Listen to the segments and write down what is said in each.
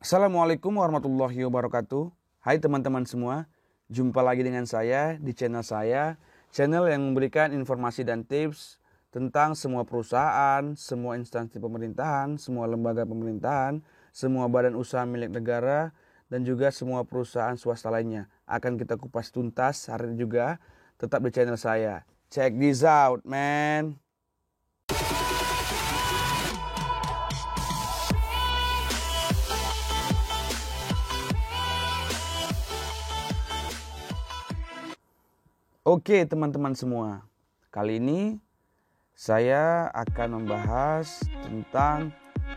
Assalamualaikum warahmatullahi wabarakatuh. Hai teman-teman semua, jumpa lagi dengan saya di channel saya, channel yang memberikan informasi dan tips tentang semua perusahaan, semua instansi pemerintahan, semua lembaga pemerintahan, semua badan usaha milik negara, dan juga semua perusahaan swasta lainnya. Akan kita kupas tuntas hari ini juga, tetap di channel saya. Check this out, man. Oke teman-teman semua, kali ini saya akan membahas tentang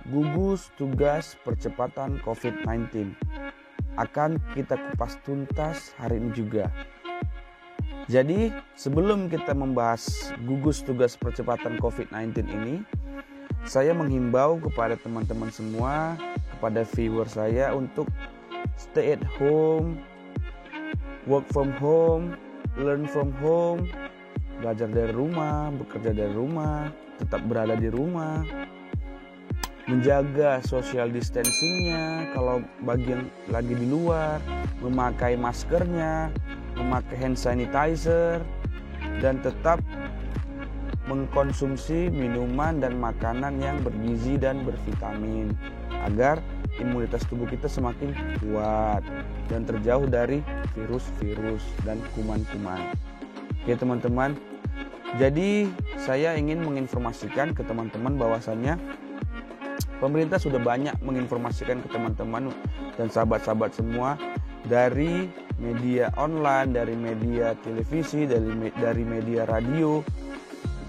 gugus tugas percepatan COVID-19. Akan kita kupas tuntas hari ini juga. Jadi sebelum kita membahas gugus tugas percepatan COVID-19 ini, saya menghimbau kepada teman-teman semua, kepada viewer saya untuk stay at home, work from home, learn from home, belajar dari rumah, bekerja dari rumah, tetap berada di rumah, menjaga social distancingnya, kalau bagi yang lagi di luar, memakai maskernya, memakai hand sanitizer, dan tetap mengkonsumsi minuman dan makanan yang bergizi dan bervitamin, agar imunitas tubuh kita semakin kuat dan terjauh dari virus-virus dan kuman-kuman. Oke teman-teman, jadi saya ingin menginformasikan ke teman-teman bahwasannya pemerintah sudah banyak menginformasikan ke teman-teman dan sahabat-sahabat semua dari media online, dari media televisi, dari media radio.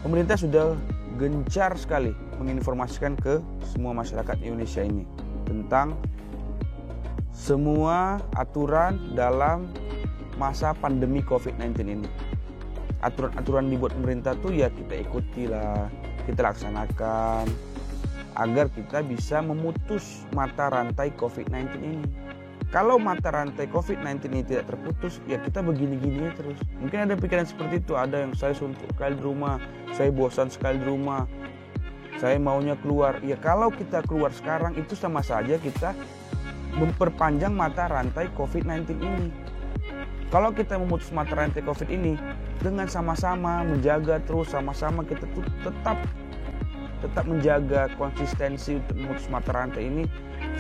Pemerintah sudah gencar sekali menginformasikan ke semua masyarakat Indonesia ini tentang semua aturan dalam masa pandemi COVID-19 ini. Aturan-aturan dibuat pemerintah tuh ya kita ikutilah, kita laksanakan agar kita bisa memutus mata rantai COVID-19 ini. Kalau mata rantai COVID-19 ini tidak terputus, ya kita begini-gini terus. Mungkin ada pikiran seperti itu, ada yang saya suntuk sekali di rumah, saya bosan sekali di rumah, saya maunya keluar. Ya kalau kita keluar sekarang itu sama saja kita memperpanjang mata rantai COVID-19 ini. Kalau kita memutus mata rantai COVID ini dengan sama-sama menjaga terus, sama-sama kita tuh tetap menjaga konsistensi untuk memutus mata rantai ini,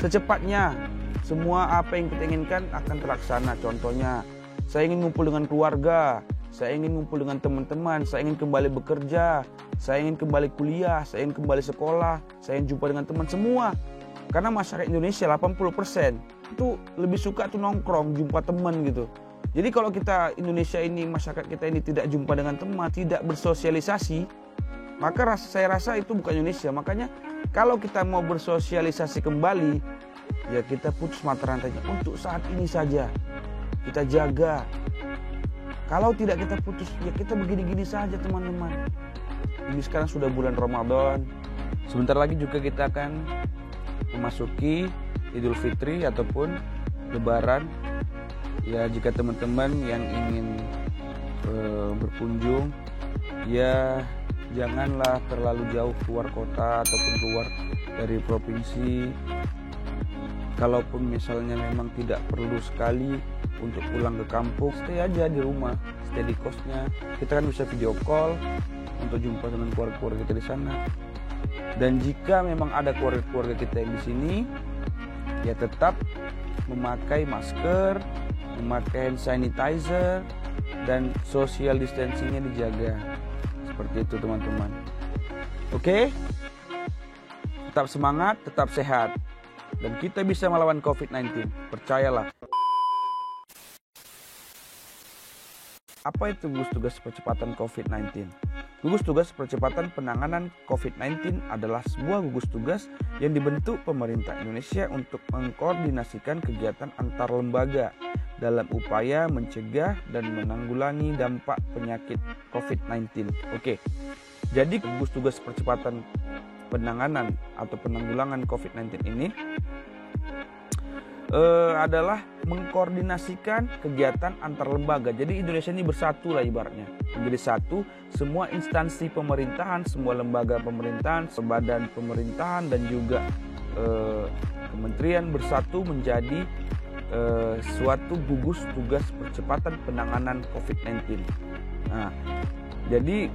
secepatnya semua apa yang kita inginkan akan terlaksana. Contohnya, saya ingin ngumpul dengan keluarga, saya ingin ngumpul dengan teman-teman, saya ingin kembali bekerja, saya ingin kembali kuliah, saya ingin kembali sekolah, saya ingin jumpa dengan teman semua. Karena masyarakat Indonesia 80% itu lebih suka tuh nongkrong, jumpa teman gitu. Jadi kalau kita Indonesia ini, masyarakat kita ini tidak jumpa dengan teman, tidak bersosialisasi, maka saya rasa itu bukan Indonesia. Makanya kalau kita mau bersosialisasi kembali, ya kita putus mata rantainya untuk saat ini saja. Kita jaga. Kalau tidak kita putus, ya kita begini-gini saja teman-teman. Ini sekarang sudah bulan Ramadan. Sebentar lagi juga kita akan memasuki Idul Fitri ataupun Lebaran. Ya jika teman-teman yang ingin berkunjung, ya janganlah terlalu jauh keluar kota ataupun keluar dari provinsi. Kalaupun misalnya memang tidak perlu sekali untuk pulang ke kampung, stay aja di rumah, stay di kosnya. Kita kan bisa video call untuk jumpa dengan keluarga-keluarga kita di sana. Dan jika memang ada keluarga-keluarga kita yang di sini, ya tetap memakai masker, memakai hand sanitizer, dan social distancingnya dijaga. Seperti itu teman-teman. Oke? Tetap semangat, tetap sehat. Dan kita bisa melawan COVID-19. Percayalah. Apa itu gugus tugas percepatan COVID-19? Gugus tugas percepatan penanganan COVID-19 adalah sebuah gugus tugas yang dibentuk pemerintah Indonesia untuk mengkoordinasikan kegiatan antar lembaga dalam upaya mencegah dan menanggulangi dampak penyakit COVID-19. Oke, jadi gugus tugas percepatan penanganan atau penanggulangan COVID-19 ini adalah mengkoordinasikan kegiatan antar lembaga. Jadi Indonesia ini bersatu lah ibaratnya, menjadi satu. Semua instansi pemerintahan, semua lembaga pemerintahan, badan pemerintahan, dan juga kementerian bersatu menjadi suatu gugus tugas percepatan penanganan COVID-19. Nah, jadi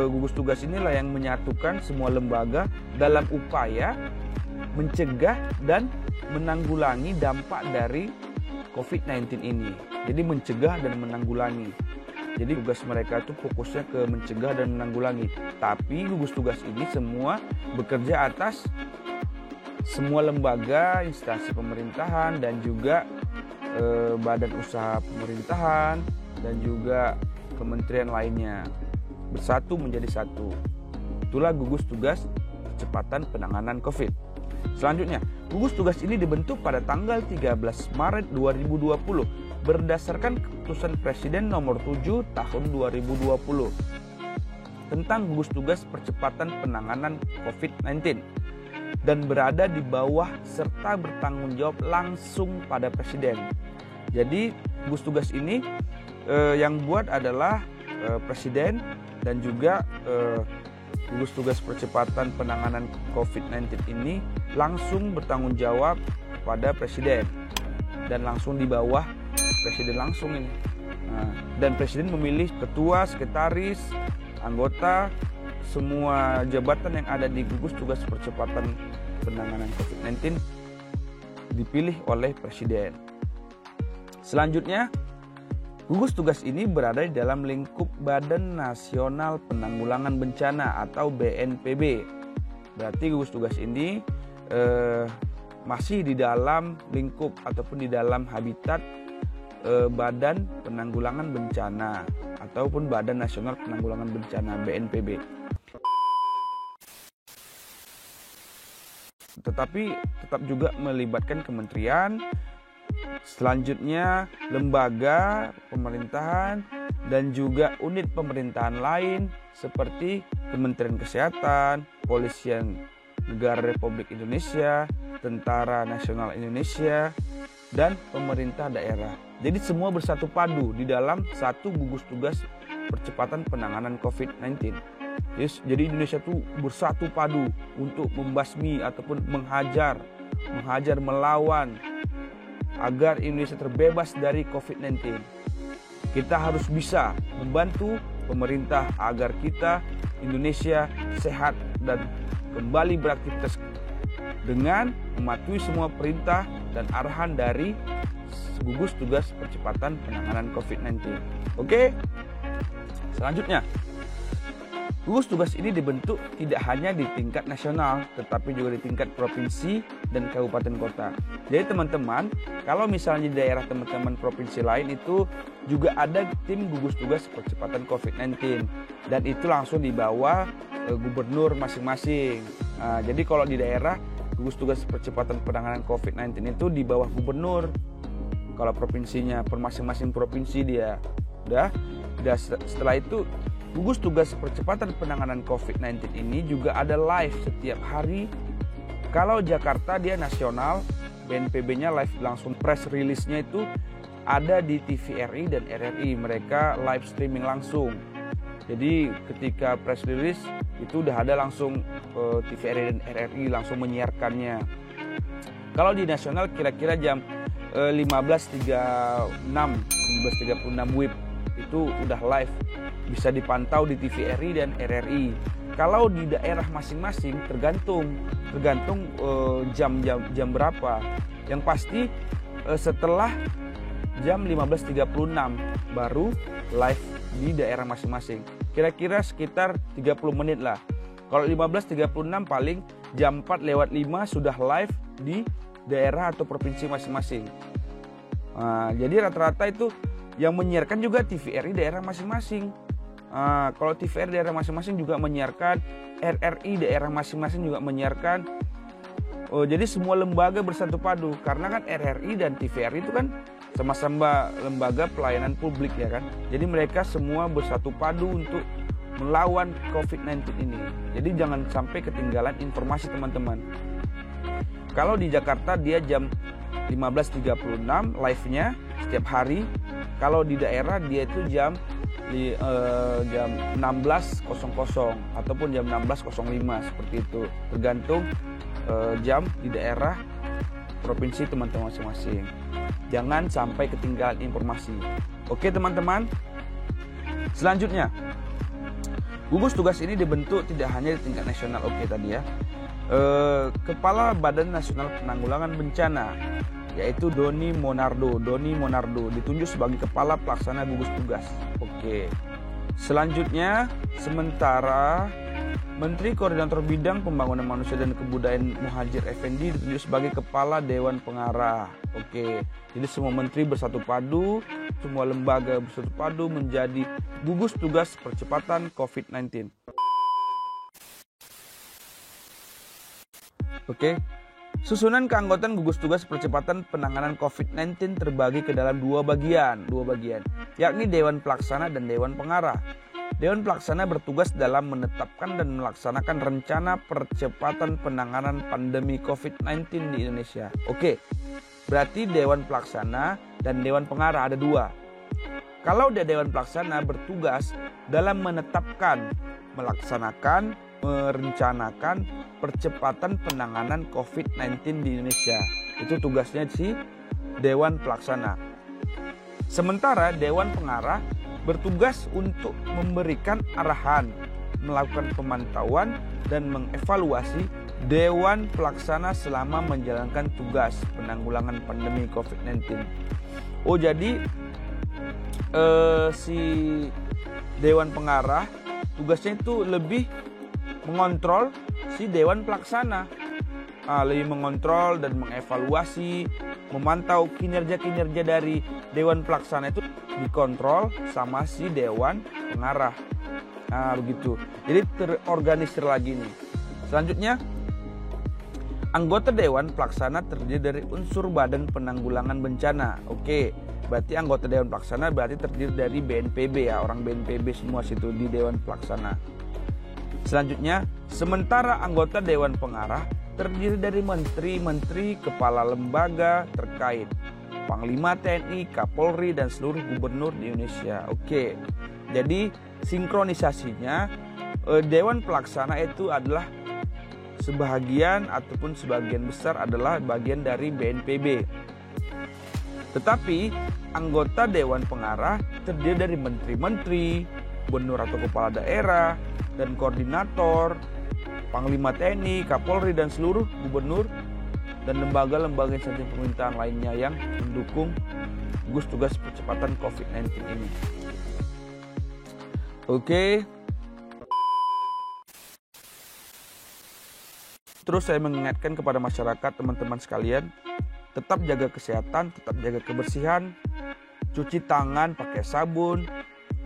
gugus tugas inilah yang menyatukan semua lembaga dalam upaya mencegah dan menanggulangi dampak dari COVID-19 ini. Jadi mencegah dan menanggulangi. Jadi tugas mereka itu fokusnya ke mencegah dan menanggulangi. Tapi gugus tugas ini semua bekerja atas semua lembaga, instansi pemerintahan dan juga badan usaha pemerintahan dan juga kementerian lainnya bersatu menjadi satu. Itulah gugus tugas percepatan penanganan COVID. Selanjutnya, gugus tugas ini dibentuk pada tanggal 13 Maret 2020 berdasarkan keputusan Presiden nomor 7 tahun 2020 tentang gugus tugas percepatan penanganan COVID-19 dan berada di bawah serta bertanggung jawab langsung pada Presiden. Jadi gugus tugas ini yang buat adalah Presiden dan juga gugus tugas percepatan penanganan COVID-19 ini langsung bertanggung jawab pada Presiden dan langsung di bawah Presiden langsung ini. Nah, dan Presiden memilih ketua, sekretaris, anggota, semua jabatan yang ada di gugus tugas percepatan penanganan COVID-19 dipilih oleh Presiden. Selanjutnya, gugus tugas ini berada di dalam lingkup Badan Nasional Penanggulangan Bencana atau BNPB. Berarti gugus tugas ini masih di dalam lingkup ataupun di dalam habitat Badan Penanggulangan Bencana ataupun Badan Nasional Penanggulangan Bencana BNPB. Tetapi tetap juga melibatkan kementerian, selanjutnya lembaga pemerintahan dan juga unit pemerintahan lain seperti Kementerian Kesehatan, Kepolisian Negara Republik Indonesia, Tentara Nasional Indonesia, dan pemerintah daerah. Jadi semua bersatu padu di dalam satu gugus tugas percepatan penanganan COVID-19. Jadi Indonesia itu bersatu padu untuk membasmi ataupun menghajar melawan agar Indonesia terbebas dari COVID-19. Kita harus bisa membantu pemerintah agar kita Indonesia sehat dan kembali beraktivitas dengan mematuhi semua perintah dan arahan dari gugus tugas percepatan penanganan COVID-19. Oke. Selanjutnya, gugus tugas ini dibentuk tidak hanya di tingkat nasional, tetapi juga di tingkat provinsi dan kabupaten kota. Jadi teman-teman, kalau misalnya di daerah teman-teman provinsi lain itu juga ada tim gugus tugas percepatan COVID-19 dan itu langsung di bawah gubernur masing-masing. Nah, jadi kalau di daerah gugus tugas percepatan penanganan COVID-19 itu di bawah gubernur. Kalau provinsinya per masing-masing provinsi dia. Udah setelah itu gugus tugas percepatan penanganan COVID-19 ini juga ada live setiap hari. Kalau Jakarta dia nasional, BNPB-nya live langsung, press release-nya itu ada di TVRI dan RRI. Mereka live streaming langsung. Jadi ketika press release itu udah ada langsung TVRI dan RRI langsung menyiarkannya. Kalau di nasional kira-kira jam 15.36 WIB itu udah live, bisa dipantau di TVRI dan RRI. Kalau di daerah masing-masing tergantung jam berapa. Yang pasti setelah jam 15.36 baru live di daerah masing-masing. Kira-kira sekitar 30 menit lah. Kalau 15.36 paling jam 4:05 sudah live di daerah atau provinsi masing-masing. Nah, jadi rata-rata itu yang menyiarkan juga TVRI daerah masing-masing. Kalau TVRI daerah masing-masing juga menyiarkan, RRI daerah masing-masing juga menyiarkan. Jadi semua lembaga bersatu padu karena kan RRI dan TVRI itu kan sama-sama lembaga pelayanan publik ya kan. Jadi mereka semua bersatu padu untuk melawan COVID-19 ini. Jadi jangan sampai ketinggalan informasi teman-teman. Kalau di Jakarta dia jam 15.36 live-nya setiap hari. Kalau di daerah dia itu jam 16.00 ataupun jam 16.05 seperti itu. Tergantung jam di daerah provinsi teman-teman masing-masing. Jangan sampai ketinggalan informasi. Oke teman-teman. Selanjutnya, gugus tugas ini dibentuk tidak hanya di tingkat nasional. Oke tadi ya. Kepala Badan Nasional Penanggulangan Bencana yaitu Doni Monardo ditunjuk sebagai kepala pelaksana gugus tugas. Oke. Selanjutnya, sementara Menteri Koordinator Bidang Pembangunan Manusia dan Kebudayaan Muhadjir Effendi ditunjuk sebagai Kepala Dewan Pengarah. Oke, jadi semua menteri bersatu padu, semua lembaga bersatu padu menjadi gugus tugas percepatan COVID-19. Oke, susunan keanggotaan gugus tugas percepatan penanganan COVID-19 terbagi ke dalam dua bagian, yakni Dewan Pelaksana dan Dewan Pengarah. Dewan Pelaksana bertugas dalam menetapkan dan melaksanakan rencana percepatan penanganan pandemi COVID-19 di Indonesia. Oke, berarti Dewan Pelaksana dan Dewan Pengarah ada dua. Kalau Dewan Pelaksana bertugas dalam menetapkan, melaksanakan, merencanakan percepatan penanganan COVID-19 di Indonesia. Itu tugasnya si Dewan Pelaksana. Sementara Dewan Pengarah bertugas untuk memberikan arahan, melakukan pemantauan, dan mengevaluasi Dewan Pelaksana selama menjalankan tugas penanggulangan pandemi COVID-19. Oh, jadi si Dewan Pengarah tugasnya itu lebih mengontrol si Dewan Pelaksana, lebih mengontrol dan mengevaluasi, memantau kinerja dari Dewan Pelaksana itu dikontrol sama si Dewan Pengarah. Nah, begitu. Jadi terorganisir lagi nih. Selanjutnya, anggota Dewan Pelaksana terdiri dari unsur Badan Penanggulangan Bencana. Oke, berarti anggota Dewan Pelaksana berarti terdiri dari BNPB ya, orang BNPB semua situ di Dewan Pelaksana. Selanjutnya, sementara anggota Dewan Pengarah terdiri dari menteri-menteri, kepala lembaga terkait, Panglima TNI, Kapolri, dan seluruh gubernur di Indonesia. Oke, jadi sinkronisasinya Dewan Pelaksana itu adalah sebagian ataupun sebagian besar adalah bagian dari BNPB. Tetapi anggota Dewan Pengarah terdiri dari menteri-menteri, gubernur atau kepala daerah, dan koordinator, Panglima TNI, Kapolri, dan seluruh gubernur dan lembaga-lembaga instansi pemerintahan lainnya yang mendukung gugus tugas percepatan COVID-19 ini. Oke. Terus saya mengingatkan kepada masyarakat, teman-teman sekalian, tetap jaga kesehatan, tetap jaga kebersihan, cuci tangan pakai sabun,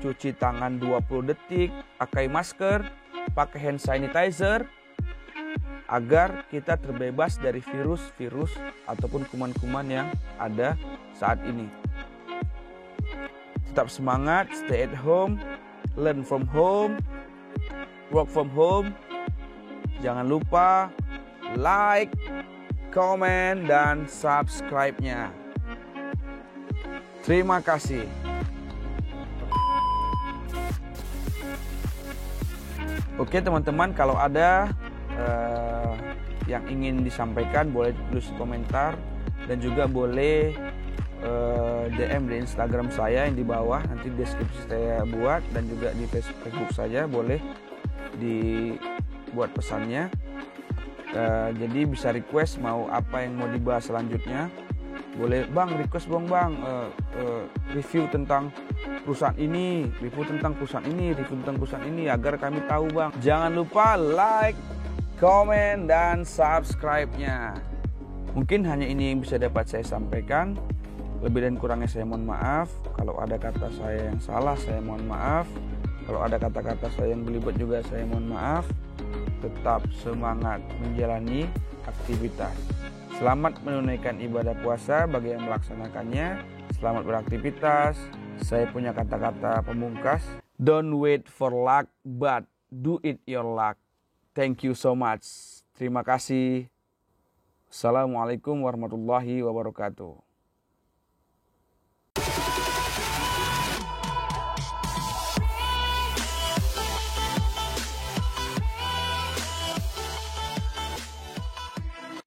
cuci tangan 20 detik, pakai masker, pakai hand sanitizer, agar kita terbebas dari virus-virus ataupun kuman-kuman yang ada saat ini. Tetap semangat, stay at home, learn from home, work from home. Jangan lupa like, comment, dan subscribe-nya. Terima kasih. Oke teman-teman, kalau ada yang ingin disampaikan boleh tulis komentar dan juga boleh DM di Instagram saya yang di bawah, nanti deskripsi saya buat, dan juga di Facebook saya boleh dibuat pesannya. Jadi bisa request mau apa yang mau dibahas selanjutnya. Boleh bang, request bang, review tentang perusahaan ini, review tentang perusahaan ini, agar kami tahu bang. Jangan lupa like, komen, dan subscribe-nya. Mungkin hanya ini yang bisa dapat saya sampaikan. Lebih dan kurangnya saya mohon maaf. Kalau ada kata saya yang salah, saya mohon maaf. Kalau ada kata-kata saya yang belibet juga, saya mohon maaf. Tetap semangat menjalani aktivitas. Selamat menunaikan ibadah puasa bagi yang melaksanakannya. Selamat beraktivitas. Saya punya kata-kata pemungkas. Don't wait for luck, but do it your luck. Thank you so much. Terima kasih. Assalamualaikum warahmatullahi wabarakatuh.